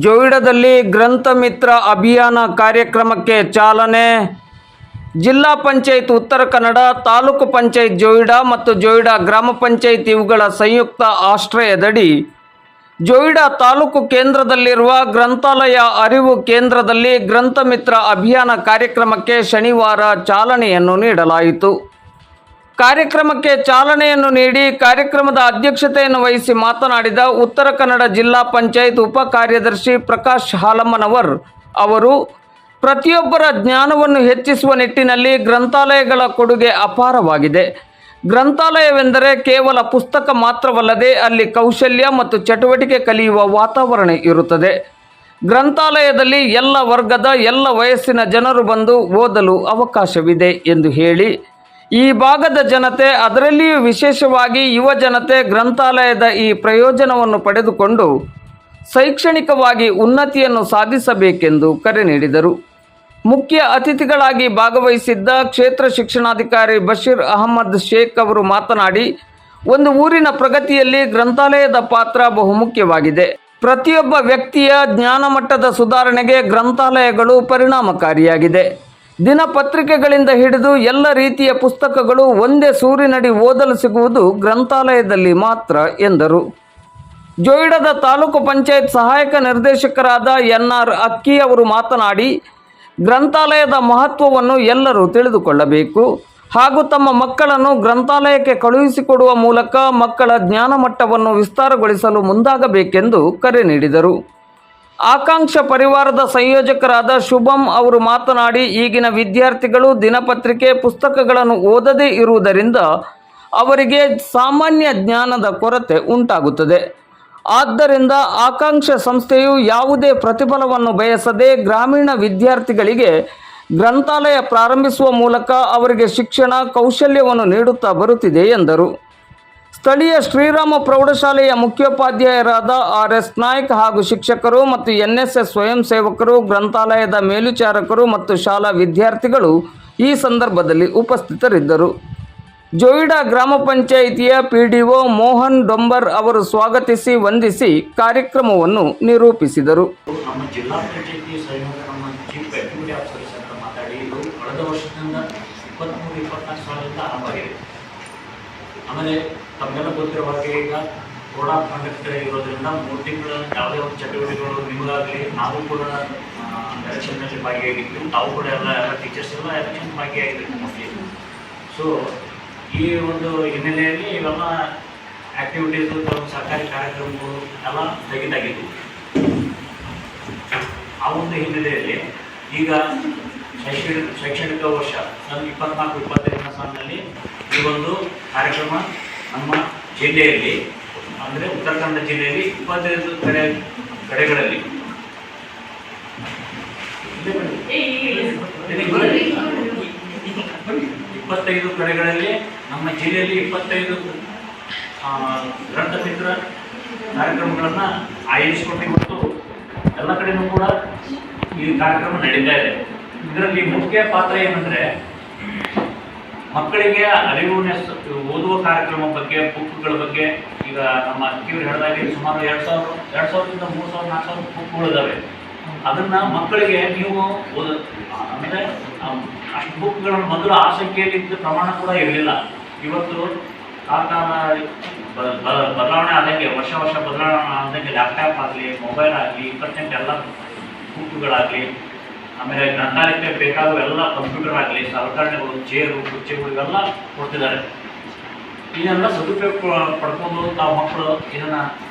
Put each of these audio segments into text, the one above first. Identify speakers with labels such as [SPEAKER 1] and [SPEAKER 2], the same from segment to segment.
[SPEAKER 1] ಜೋಯಿಡಾದಲ್ಲಿ ಗ್ರಂಥ ಮಿತ್ರ ಅಭಿಯಾನ ಕಾರ್ಯಕ್ರಮಕ್ಕೆ ಚಾಲನೆ. ಜಿಲ್ಲಾ ಪಂಚಾಯತ್ ಉತ್ತರ ಕನ್ನಡ, ತಾಲೂಕು ಪಂಚಾಯತ್ ಜೋಯಿಡಾ ಮತ್ತು ಜೋಯಿಡಾ ಗ್ರಾಮ ಪಂಚಾಯತ್ ಇವುಗಳ ಸಂಯುಕ್ತ ಆಶ್ರಯದಡಿ ಜೋಯಿಡಾ ತಾಲೂಕು ಕೇಂದ್ರದಲ್ಲಿರುವ ಗ್ರಂಥಾಲಯ ಅರಿವು ಕೇಂದ್ರದಲ್ಲಿ ಗ್ರಂಥ ಮಿತ್ರ ಅಭಿಯಾನ ಕಾರ್ಯಕ್ರಮಕ್ಕೆ ಶನಿವಾರ ಚಾಲನೆಯನ್ನು ನೀಡಲಾಯಿತು. ಕಾರ್ಯಕ್ರಮಕ್ಕೆ ಚಾಲನೆಯನ್ನು ನೀಡಿ ಕಾರ್ಯಕ್ರಮದ ಅಧ್ಯಕ್ಷತೆಯನ್ನು ವಹಿಸಿ ಮಾತನಾಡಿದ ಉತ್ತರ ಕನ್ನಡ ಜಿಲ್ಲಾ ಪಂಚಾಯತ್ ಉಪ ಕಾರ್ಯದರ್ಶಿ ಪ್ರಕಾಶ್ ಹಾಲಮ್ಮನವರ್ ಅವರು, ಪ್ರತಿಯೊಬ್ಬರ ಜ್ಞಾನವನ್ನು ಹೆಚ್ಚಿಸುವ ನಿಟ್ಟಿನಲ್ಲಿ ಗ್ರಂಥಾಲಯಗಳ ಕೊಡುಗೆ ಅಪಾರವಾಗಿದೆ. ಗ್ರಂಥಾಲಯವೆಂದರೆ ಕೇವಲ ಪುಸ್ತಕ ಮಾತ್ರವಲ್ಲದೆ ಅಲ್ಲಿ ಕೌಶಲ್ಯ ಮತ್ತು ಚಟುವಟಿಕೆ ಕಲಿಯುವ ವಾತಾವರಣ ಇರುತ್ತದೆ. ಗ್ರಂಥಾಲಯದಲ್ಲಿ ಎಲ್ಲ ವರ್ಗದ ಎಲ್ಲ ವಯಸ್ಸಿನ ಜನರು ಬಂದು ಓದಲು ಅವಕಾಶವಿದೆ ಎಂದು ಹೇಳಿ, ಈ ಭಾಗದ ಜನತೆ, ಅದರಲ್ಲಿಯೂ ವಿಶೇಷವಾಗಿ ಯುವ ಜನತೆ ಗ್ರಂಥಾಲಯದ ಈ ಪ್ರಯೋಜನವನ್ನು ಪಡೆದುಕೊಂಡು ಶೈಕ್ಷಣಿಕವಾಗಿ ಉನ್ನತಿಯನ್ನು ಸಾಧಿಸಬೇಕೆಂದು ಕರೆ ನೀಡಿದರು. ಮುಖ್ಯ ಅತಿಥಿಗಳಾಗಿ ಭಾಗವಹಿಸಿದ್ದ ಕ್ಷೇತ್ರ ಶಿಕ್ಷಣಾಧಿಕಾರಿ ಬಶೀರ್ ಅಹಮದ್ ಶೇಖ್ ಅವರು ಮಾತನಾಡಿ, ಒಂದು ಊರಿನ ಪ್ರಗತಿಯಲ್ಲಿ ಗ್ರಂಥಾಲಯದ ಪಾತ್ರ ಬಹುಮುಖ್ಯವಾಗಿದೆ. ಪ್ರತಿಯೊಬ್ಬ ವ್ಯಕ್ತಿಯ ಜ್ಞಾನಮಟ್ಟದ ಸುಧಾರಣೆಗೆ ಗ್ರಂಥಾಲಯಗಳು ಪರಿಣಾಮಕಾರಿಯಾಗಿದೆ. ದಿನಪತ್ರಿಕೆಗಳಿಂದ ಹಿಡಿದು ಎಲ್ಲ ರೀತಿಯ ಪುಸ್ತಕಗಳು ಒಂದೇ ಸೂರಿನಡಿ ಓದಲು ಸಿಗುವುದು ಗ್ರಂಥಾಲಯದಲ್ಲಿ ಮಾತ್ರ ಎಂದರು. ಜೋಯಿಡಾದ ತಾಲೂಕು ಪಂಚಾಯತ್ ಸಹಾಯಕ ನಿರ್ದೇಶಕರಾದ ಎನ್ಆರ್ ಅಕ್ಕಿ ಅವರು ಮಾತನಾಡಿ, ಗ್ರಂಥಾಲಯದ ಮಹತ್ವವನ್ನು ಎಲ್ಲರೂ ತಿಳಿದುಕೊಳ್ಳಬೇಕು ಹಾಗೂ ತಮ್ಮ ಮಕ್ಕಳನ್ನು ಗ್ರಂಥಾಲಯಕ್ಕೆ ಕಳುಹಿಸಿಕೊಡುವ ಮೂಲಕ ಮಕ್ಕಳ ಜ್ಞಾನಮಟ್ಟವನ್ನು ವಿಸ್ತಾರಗೊಳಿಸಲು ಮುಂದಾಗಬೇಕೆಂದು ಕರೆ ನೀಡಿದರು. ಆಕಾಂಕ್ಷ ಪರಿವಾರದ ಸಂಯೋಜಕರಾದ ಶುಭಂ ಅವರು ಮಾತನಾಡಿ, ಈಗಿನ ವಿದ್ಯಾರ್ಥಿಗಳು ದಿನಪತ್ರಿಕೆ ಪುಸ್ತಕಗಳನ್ನು ಓದದೇ ಇರುವುದರಿಂದ ಅವರಿಗೆ ಸಾಮಾನ್ಯ ಜ್ಞಾನದ ಕೊರತೆ ಉಂಟಾಗುತ್ತದೆ. ಆದ್ದರಿಂದ ಆಕಾಂಕ್ಷ ಸಂಸ್ಥೆಯು ಯಾವುದೇ ಪ್ರತಿಫಲವನ್ನು ಬಯಸದೆ ಗ್ರಾಮೀಣ ವಿದ್ಯಾರ್ಥಿಗಳಿಗೆ ಗ್ರಂಥಾಲಯ ಪ್ರಾರಂಭಿಸುವ ಮೂಲಕ ಅವರಿಗೆ ಶಿಕ್ಷಣ ಕೌಶಲ್ಯವನ್ನು ನೀಡುತ್ತಾ ಬರುತ್ತಿದೆ ಎಂದರು. ಸ್ಥಳೀಯ ಶ್ರೀರಾಮ ಪ್ರೌಢಶಾಲೆಯ ಮುಖ್ಯೋಪಾಧ್ಯಾಯರಾದ ಆರ್.ಎಸ್. ನಾಯ್ಕ್ ಹಾಗೂ ಶಿಕ್ಷಕರು ಮತ್ತು ಎನ್ಎಸ್ಎಸ್ ಸ್ವಯಂ ಸೇವಕರು, ಗ್ರಂಥಾಲಯದ ಮೇಲ್ವಿಚಾರಕರು ಮತ್ತು ಶಾಲಾ ವಿದ್ಯಾರ್ಥಿಗಳು ಈ ಸಂದರ್ಭದಲ್ಲಿ ಉಪಸ್ಥಿತರಿದ್ದರು. ಜೋಯಿಡಾ ಗ್ರಾಮ ಪಂಚಾಯಿತಿಯ ಪಿಡಿಒ ಮೋಹನ್ ಡೊಂಬರ್ ಅವರು ಸ್ವಾಗತಿಸಿ ವಂದಿಸಿ ಕಾರ್ಯಕ್ರಮವನ್ನು ನಿರೂಪಿಸಿದರು.
[SPEAKER 2] ನಮ್ಮ ಜಿಲ್ಲಾ ಪಂಚಾಯಿತಿ ಸಹಯೋಗ ನಮ್ಮ ಚೀಫ್ ಎಕ್ಸಿಕ್ಯೂಟಿವ್ ಆಫೀಸರ್ಸ್ ಅಂತ ಮಾತಾಡಿ, ಇದು ಕಳೆದ ವರ್ಷದಿಂದ 23-24 ಸಾವಿರದಿಂದ ಆರಂಭ ಆಗಿದೆ. ಆಮೇಲೆ ತಮಗೆಲ್ಲ ಗೊತ್ತಿರೋ ಹಾಗೆ ಈಗ ಕೋಡ್ ಆಫ್ ಕಾಂಡಕ್ಟ್ ಇರೋದ್ರಿಂದ 3 ತಿಂಗಳ ಯಾವುದೇ ಒಂದು ಚಟುವಟಿಕೆಗಳು ನಿಮಗಾಗಲಿ, ನಾವು ಕೂಡ ಎಲೆಕ್ಷನ್ನಲ್ಲಿ ಭಾಗಿಯಾಗಿದ್ದು, ತಾವು ಕೂಡ ಎಲ್ಲ ಟೀಚರ್ಸ್ ಎಲ್ಲ ಎಲೆಕ್ಷನ್ ಭಾಗಿಯಾಗಿದ್ದು ಮೋಸ್ಟ್ಲಿ. ಸೊ ಈ ಒಂದು ಹಿನ್ನೆಲೆಯಲ್ಲಿ ಇವೆಲ್ಲ ಆ್ಯಕ್ಟಿವಿಟೀಸು, ಸರ್ಕಾರಿ ಕಾರ್ಯಕ್ರಮಗಳು ಎಲ್ಲ ತೆಗೆದಾಗಿದ್ದು. ಆ ಒಂದು ಹಿನ್ನೆಲೆಯಲ್ಲಿ ಈಗ ಶೈಕ್ಷಣಿಕ ವರ್ಷ 24-25ನೇ ಸಾಲಿನಲ್ಲಿ ಈ ಒಂದು ಕಾರ್ಯಕ್ರಮ ನಮ್ಮ ಜಿಲ್ಲೆಯಲ್ಲಿ, ಅಂದರೆ ಉತ್ತರ ಕನ್ನಡ ಜಿಲ್ಲೆಯಲ್ಲಿ 25 ಕಡೆಗಳಲ್ಲಿ 25 ಕಡೆಗಳಲ್ಲಿ ನಮ್ಮ ಜಿಲ್ಲೆಯಲ್ಲಿ 25 ಗ್ರಂಥ ಮಿತ್ರ ಕಾರ್ಯಕ್ರಮಗಳನ್ನು ಆಯೋಜಿಸಿಕೊಂಡು ಇವತ್ತು ಎಲ್ಲ ಕಡೆಯೂ ಕೂಡ ಈ ಕಾರ್ಯಕ್ರಮ ನಡೀತಾ ಇದೆ. ಇದರಲ್ಲಿ ಮುಖ್ಯ ಪಾತ್ರ ಏನಂದರೆ, ಮಕ್ಕಳಿಗೆ ಅರಿವಿನ ಓದುವ ಕಾರ್ಯಕ್ರಮ ಬಗ್ಗೆ, ಬುಕ್ಗಳ ಬಗ್ಗೆ. ಈಗ ನಮ್ಮ ಅಕ್ಕಿಯವರು ಹೇಳಿದಾಗೆ ಸುಮಾರು 2,000ರಿಂದ 3,000-4,000 ಬುಕ್ಗಳು ಇದ್ದಾವೆ. ಅದನ್ನು ಮಕ್ಕಳಿಗೆ ನೀವು ಅಂದರೆ ಅಷ್ಟು ಬುಕ್ಗಳನ್ನು ಮೊದಲು ಆ ಸಂಖ್ಯೆಯಲ್ಲಿ ಇದ್ದ ಪ್ರಮಾಣ ಕೂಡ ಇರಲಿಲ್ಲ. ಇವತ್ತು ಕಾಲ ಬದಲಾವಣೆ ಆದಂಗೆ, ವರ್ಷ ಬದಲಾವಣೆ ಆದಂಗೆ ಲ್ಯಾಪ್ಟಾಪ್ ಆಗಲಿ, ಮೊಬೈಲ್ ಆಗಲಿ, ಎಲ್ಲ ಬುಕ್ಗಳಾಗಲಿ, ಆಮೇಲೆ ಗ್ರಂಥಾಲಯಕ್ಕೆ ಬೇಕಾಗುವ ಎಲ್ಲ ಕಂಪ್ಯೂಟರ್ ಆಗಲಿ, ಸಲಕರಣೆಗಳು, ಚೇರು, ಕುರ್ಚಿಗಳು ಇವೆಲ್ಲ ಕೊಡ್ತಿದ್ದಾರೆ. ಇದನ್ನೆಲ್ಲ ಸದುಪಯೋಗ ಪಡ್ಕೊಂಡು ತಾವು ಮಕ್ಕಳು ಇದನ್ನು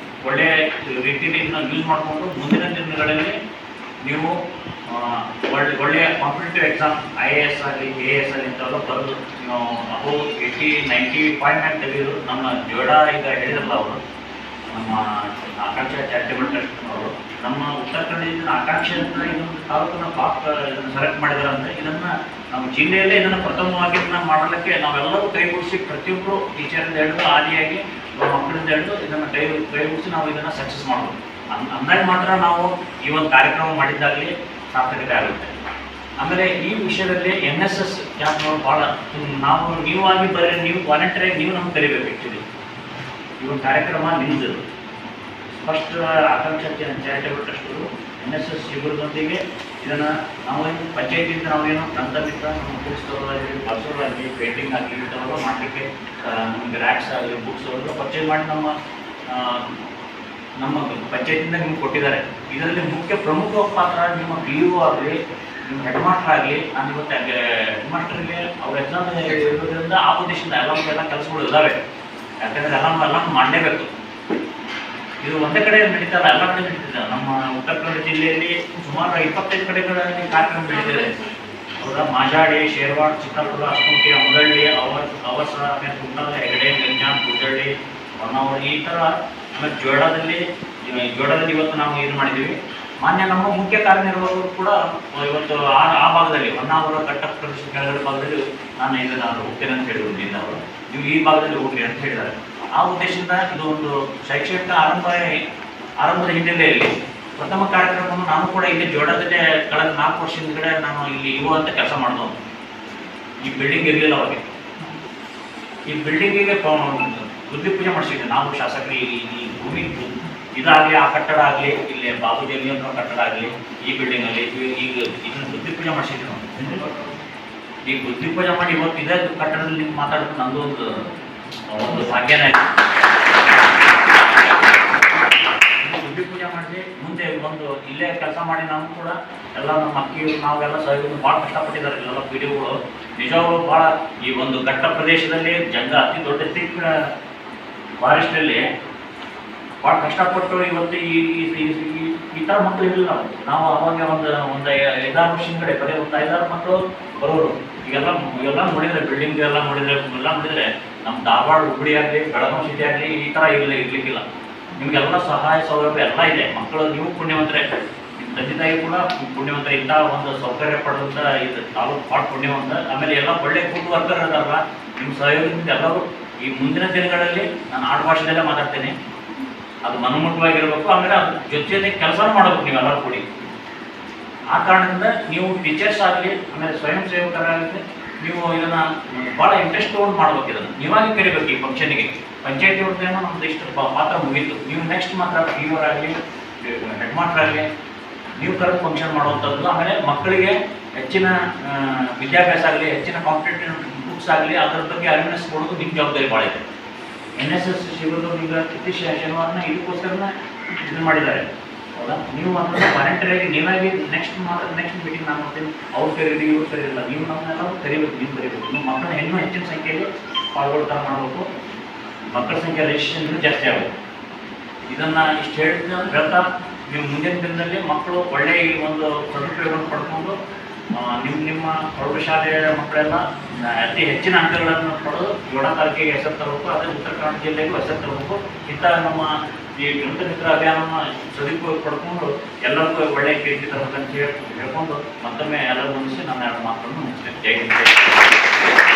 [SPEAKER 2] ಒಳ್ಳೆಯ ರೀತಿಯಲ್ಲಿ ಇದನ್ನು ಯೂಸ್ ಮಾಡಿಕೊಂಡು ಮುಂದಿನ ದಿನಗಳಲ್ಲಿ ನೀವು ಒಳ್ಳೆಯ ಕಾಂಪಿಟೇಟಿವ್ ಎಕ್ಸಾಮ್ IAS ಆಗಲಿ, AS ಆಗಲಿ ಇಂಥವೆಲ್ಲ ಬರೆದು ಅವು 80-90 ತೆಗೆದು ನಮ್ಮ ಜೋಯಿಡಾ ಈಗ ಹೇಳಿದ್ರಲ್ಲ ಅವರು, ನಮ್ಮ ಆಕಾಂಕ್ಷ ಚಾರಿಟೇಬಲ್ ಟ್ರಸ್ಟ್ ಅವರು ನಮ್ಮ ಉತ್ತರ ಕನ್ನಡ ಆಕಾಂಕ್ಷೆ ಅಂತ ಇದೊಂದು ತಾಲೂಕನ್ನ ಇದನ್ನು ಸೆಲೆಕ್ಟ್ ಮಾಡಿದ್ದಾರೆ. ಅಂದರೆ ಇದನ್ನು ನಮ್ಮ ಜಿಲ್ಲೆಯಲ್ಲೇ ಇದನ್ನು ಪ್ರಥಮವಾಗಿ ಮಾಡಲಿಕ್ಕೆ ನಾವೆಲ್ಲರೂ ಕೈಗೂಡಿಸಿ, ಪ್ರತಿಯೊಬ್ಬರು ಟೀಚರಿಂದ ಹಿಡಿದು ಆದಿಯಾಗಿ ಮಕ್ಕಳಿಂದ ಹಿಡಿದು ಇದನ್ನು ಕೈಗೂಡಿಸಿ ನಾವು ಇದನ್ನು ಸಕ್ಸಸ್ ಮಾಡ್ಬೋದು. ಅಂದಾಗ ಮಾತ್ರ ನಾವು ಈ ಒಂದು ಕಾರ್ಯಕ್ರಮ ಮಾಡಿದ್ದಾಗಲಿ ಸಾರ್ಥಕತೆ ಆಗುತ್ತೆ. ಆಮೇಲೆ ಈ ವಿಷಯದಲ್ಲಿ NSS ಕ್ಯಾಂಪ್ನವರು ಭಾಳ ನೀವಾಗಿ ನೀವು ವಾಲಂಟಿಯರಾಗಿ ನೀವು ನಮ್ಗೆ ಕರಿಬೇಕು. ಆ್ಯಕ್ಚುಲಿ ಈ ಒಂದು ಕಾರ್ಯಕ್ರಮ ನಿಮ್ಮದು. ಫಸ್ಟ್ ಆಕಾಂಕ್ಷ ಚಾರಿಟೇಬಲ್ ಟ್ರಸ್ಟರು NSS ಶಿಬಿರದೊಂದಿಗೆ ಇದನ್ನು ನಾವು ಪಂಚಾಯತಿಯಿಂದ ನಾವೇನು ಗ್ರಂಥ ಮಿತ್ರ ನಮ್ಮ ಬುಕ್ಸ್ ತಗೊಳ್ಳೋದಾಗಲಿ ಬರ್ಸೋದಾಗಲಿ ಪೇಂಟಿಂಗ್ ಆಗಲಿ ಈ ಥರ ಮಾಡಲಿಕ್ಕೆ ನಮಗೆ ರ್ಯಾಕ್ಸ್ ಆಗಲಿ ಬುಕ್ಸ್ ಅವೆಲ್ಲ ಪರ್ಚೇಸ್ ಮಾಡಿ ನಮ್ಮ ಪಂಚಾಯತಿಯಿಂದ ನಿಮ್ಗೆ ಕೊಟ್ಟಿದ್ದಾರೆ. ಇದರಲ್ಲಿ ಮುಖ್ಯ ಪ್ರಮುಖ ಪಾತ್ರ ನಿಮ್ಮ PO ಆಗಲಿ ನಿಮ್ಮ ಹೆಡ್ ಮಾಸ್ಟರ್ ಆಗಲಿ. ನಾನು ಇವತ್ತು ಹೆಡ್ ಮಾಸ್ಟರ್ಗೆ ಅವ್ರ ಎಕ್ಸಾಮ್ ಇರೋದ್ರಿಂದ ಆ ಉದ್ದೇಶದಿಂದ ಎಲ್ಲ ಕೆಲಸಗಳು ಇದ್ದಾವೆ. ಯಾಕಂದರೆ ಎಲ್ಲ ಮಾಡಲೇಬೇಕು. ಇದು ಒಂದೇ ಕಡೆ ನಡೀತಲ್ಲ, ಎಲ್ಲ ಕಡೆ ನಡೀತಿದೆ. ನಮ್ಮ ಉತ್ತರ ಕನ್ನಡ ಜಿಲ್ಲೆಯಲ್ಲಿ ಸುಮಾರು 25 ಕಡೆಗಳಲ್ಲಿ ಕಾರ್ಯಕ್ರಮ ನಡೀತಿದೆ. ಹೌದಾ? ಮಾಜಾಡಿ, ಶೇರ್ವಾಡ್, ಚಿತ್ತಾಪುರ, ಅಸ್ಕುಂಟಿ, ಅಮದಳ್ಳಿ, ಅವಸ, ಆಮೇಲೆ ಕುಂಟಲ, ಹೆಗಡೆ, ಗಂಜಾಂ, ಗುಡ್ಡಳ್ಳಿ, ಹೊನ್ನಾವರ ಈ ಥರ. ಆಮೇಲೆ ಜೋಳದಲ್ಲಿ ಇವತ್ತು ನಾವು ಇದು ಮಾಡಿದ್ದೀವಿ. ಮಾನ್ಯ ನಮ್ಮ ಮುಖ್ಯ ಕಾರ್ಯನಿರ್ವಾಹಕರು ಕೂಡ ಇವತ್ತು ಆ ಭಾಗದಲ್ಲಿ ಹೊನ್ನಾವರ ಕಟ್ಟಡ ಪ್ರದೇಶ ಕೆಳಗಡೆ ಭಾಗದಲ್ಲಿ ನಾನು ಹೋಗ್ತೇನೆ ಅಂತ ಹೇಳಿದ್ರು. ಅವರು ನೀವು ಈ ಭಾಗದಲ್ಲಿ ಹೋಗ್ರಿ ಅಂತ ಹೇಳಿದ್ದಾರೆ. ಆ ಉದ್ದೇಶದಿಂದ ಇದು ಒಂದು ಶೈಕ್ಷಣಿಕ ಆರಂಭದ ಹಿನ್ನೆಲೆಯಲ್ಲಿ ಪ್ರಥಮ ಕಾರ್ಯಕ್ರಮವನ್ನು ನಾನು ಕೂಡ ಇಲ್ಲಿ ಜೋಡದಲ್ಲೇ ಕಳೆದ 4 ವರ್ಷದ ಹಿಂದ್ಗಡೆ ನಾನು ಇಲ್ಲಿ ಅಂತ ಕೆಲಸ ಮಾಡಿದವನು. ಈ ಬಿಲ್ಡಿಂಗ್ ಇರಲಿಲ್ಲ ಅವಾಗ. ಈ ಬಿಲ್ಡಿಂಗಿಗೆ ಬುದ್ಧಿ ಪೂಜೆ ಮಾಡಿಸಿದ್ದೆ ನಾವು ಶಾಸಕರು. ಈ ಭೂಮಿ ಇದಾಗಲಿ, ಆ ಕಟ್ಟಡ ಆಗಲಿ, ಇಲ್ಲಿ ಬಾಬು ಅನ್ನೋ ಕಟ್ಟಡ ಆಗಲಿ, ಈ ಬಿಲ್ಡಿಂಗಲ್ಲಿ ಈಗ ಇದನ್ನು ಬುದ್ಧಿ ಪೂಜೆ ಮಾಡಿಸಿದ್ದೆ ನಾವು. ಈ ಬುದ್ಧಿ ಪೂಜೆ ಮಾಡಿ ಇವತ್ತು ಇದೇ ಕಟ್ಟಡದಲ್ಲಿ ಮಾತಾಡೋದು ನಂದು ಒಂದು ಭಾಗ್ಯನೇ ಆಯಿತು. ಬುದ್ಧಿ ಪೂಜೆ ಮಾಡಿ ಮುಂದೆ ಒಂದು ಇಲ್ಲೇ ಕೆಲಸ ಮಾಡಿ ನಾವು ಕೂಡ ಎಲ್ಲ ನಮ್ಮ ಅಕ್ಕಿಯವರು ನಾವೆಲ್ಲ ಸಹಯೋಗ ಭಾಳ ಕಷ್ಟಪಟ್ಟಿದ್ದಾರೆ. ಇಲ್ಲೆಲ್ಲ PDOಗಳು ನಿಜವಾಗ್ಲೂ ಭಾಳ ಈ ಒಂದು ಘಟ್ಟ ಪ್ರದೇಶದಲ್ಲಿ ಅತಿ ದೊಡ್ಡ ತಿಕ್ ಫಾರೆಸ್ಟಲ್ಲಿ ಭಾಳ ಕಷ್ಟಪಟ್ಟು ಇವತ್ತು ಈ ಥರ ಮಕ್ಕಳು ಇರಲಿಲ್ಲ. ನಾವು ಅವಾಗ ಒಂದು 5-6 ವರ್ಷ ಹಿಂದೆ ಬರೀ ಒಂದು 5-6 ಮಕ್ಕಳು ಬರೋರು. ಇವೆಲ್ಲ ನೋಡಿದರೆ ಬಿಲ್ಡಿಂಗ್ ಎಲ್ಲ ನೋಡಿದರೆ ನಮ್ಮ ಧಾರವಾಡ, ಹುಬ್ಬಳ್ಳಿ ಆಗಲಿ, ಬೆಳಗಾವಿ ಸಿಟಿ ಆಗಲಿ ಈ ಥರ ಇರಲಿಕ್ಕಿಲ್ಲ. ನಿಮಗೆಲ್ಲ ಸಹಾಯ ಸೌಲಭ್ಯ ಎಲ್ಲ ಇದೆ. ಮಕ್ಕಳು ನೀವು ಪುಣ್ಯವಂತರೇ, ನಿಮ್ಮ ತಂದೆ ತಾಯಿ ಕೂಡ ಪುಣ್ಯವಂತರೇ. ಇಂಥ ಒಂದು ಸೌಕರ್ಯ ಪಡೆದಂಥ ಇದು ತಾಲೂಕು ಭಾಳ ಪುಣ್ಯವಂತ. ಆಮೇಲೆ ಎಲ್ಲ ಒಳ್ಳೆ ಫುಡ್ ವರ್ಕರ್ ಅದಾರಲ್ಲ, ನಿಮ್ಮ ಸಹಯೋಗದಿಂದ ಎಲ್ಲರೂ ಈ ಮುಂದಿನ ದಿನಗಳಲ್ಲಿ ನಾನು ಆಡು ಭಾಷೆದಲ್ಲೇ ಮಾತಾಡ್ತೇನೆ. ಅದು ಮನಮುಟ್ಟವಾಗಿರಬೇಕು. ಆಮೇಲೆ ಅದು ಜೊತೆ ಕೆಲಸನೂ ಮಾಡಬೇಕು ನೀವೆಲ್ಲರೂ ಕೂಡಿ. ಆ ಕಾರಣದಿಂದ ನೀವು ಟೀಚರ್ಸ್ ಆಗಲಿ, ಆಮೇಲೆ ಸ್ವಯಂ ಸೇವಕರಾಗಲಿ, ನೀವು ಇದನ್ನು ಭಾಳ ಇಂಟ್ರೆಸ್ಟ್ ತೊಗೊಂಡು ಮಾಡ್ಬೇಕು. ಇದನ್ನು ನೀವಾಗಿ ಕರಿಬೇಕು. ಈ ಫಂಕ್ಷನ್ಗೆ ಪಂಚಾಯತಿ ಅವ್ರದ್ದೇನೋ ನಮ್ದು ಇಷ್ಟು ಪಾತ್ರ ಮುಗೀತು. ನೀವು ನೆಕ್ಸ್ಟ್ ಮಾತ್ರ PO ಆಗಲಿ, ಹೆಡ್ ಮಾಸ್ಟರ್ ಆಗಲಿ, ನೀವು ಕರೆದು ಫಂಕ್ಷನ್ ಮಾಡುವಂಥದ್ದು. ಆಮೇಲೆ ಮಕ್ಕಳಿಗೆ ಹೆಚ್ಚಿನ ವಿದ್ಯಾಭ್ಯಾಸ ಆಗಲಿ, ಹೆಚ್ಚಿನ ಕಾಂಪಿಟೇಟಿವ್ ಬುಕ್ಸ್ ಆಗಲಿ, ಅದರ ಬಗ್ಗೆ ಅವೇರ್ನೆಸ್ ಕೊಡೋದು ನಿಮ್ಮ ಜವಾಬ್ದಾರಿ ಭಾಳ ಇದೆ. NSS ಶಿಬಿರದವ್ರು ಈಗ ಪ್ರತಿ ಶನಿವಾರನ ಇದಕ್ಕೋಸ್ಕರನ ಇದು ಮಾಡಿದ್ದಾರೆ. ಹೌದಾ? ನೀವು ಮಾತ್ರ ವಾಲಂಟಿಯರಾಗಿ ನೀವಾಗಿ ನೆಕ್ಸ್ಟ್ ಮೀಟಿಂಗ್ ನಾನು ಮಾಡ್ತೀನಿ. ಅವ್ರು ಕರೀರಿ, ಇವ್ರು ಕರೀರಿಲ್ಲ, ನೀವು ನಮ್ಮನ್ನೆಲ್ಲರೂ ಕರಿಬೇಕು. ನೀವು ಕರಿಬೇಕು. ನಿಮ್ಮ ಮಕ್ಕಳನ್ನ ಇನ್ನೂ ಹೆಚ್ಚಿನ ಸಂಖ್ಯೆಯಲ್ಲಿ ಪಾಲ್ಗೊಳ್ತಾ ಮಾಡಬೇಕು. ಮಕ್ಕಳ ಸಂಖ್ಯೆ ರಿಜಿಸ್ಟ್ರೇಷನ್ ಜಾಸ್ತಿ ಆಗಬೇಕು. ಇದನ್ನು ಇಷ್ಟು ಹೇಳ್ತಾ ನೀವು ಮುಂದಿನ ದಿನದಲ್ಲಿ ಮಕ್ಕಳು ಒಳ್ಳೆಯ ಈ ಒಂದು ಸದುಪಯೋಗವನ್ನು ಪಡ್ಕೊಂಡು ನಿಮ್ಮ ಪ್ರೌಢಶಾಲೆಯ ಮಕ್ಕಳೆಲ್ಲ ಅತಿ ಹೆಚ್ಚಿನ ಅಂಕಗಳನ್ನು ಪಡೆದು 7ನೇ ತಾರೀಕಿಗೆ ಹೆಸರು ತರಬೇಕು. ಅದೇ ಉತ್ತರ ಕನ್ನಡ ಜಿಲ್ಲೆಗೂ ಹೆಸರು ತರಬೇಕು. ಇಂಥ ನಮ್ಮ ಈ ಗ್ರಂಥ ಮಿತ್ರ ಅಭಿಯಾನವನ್ನು ಸದುಪಯೋಗ ಪಡ್ಕೊಂಡು ಎಲ್ಲರಿಗೂ ಒಳ್ಳೆಯ ಕೀರ್ತಿ ತರಬೇಕಂತ ಹೇಳ್ಕೊಂಡು ಮತ್ತೊಮ್ಮೆ ಎಲ್ಲರೂ ಹೊಂದಿಸಿ ನನ್ನ 2 ಮಾತನ್ನು ಮುಗಿಸ್ತೇನೆ. ಜೈ ಹಿಂದ್.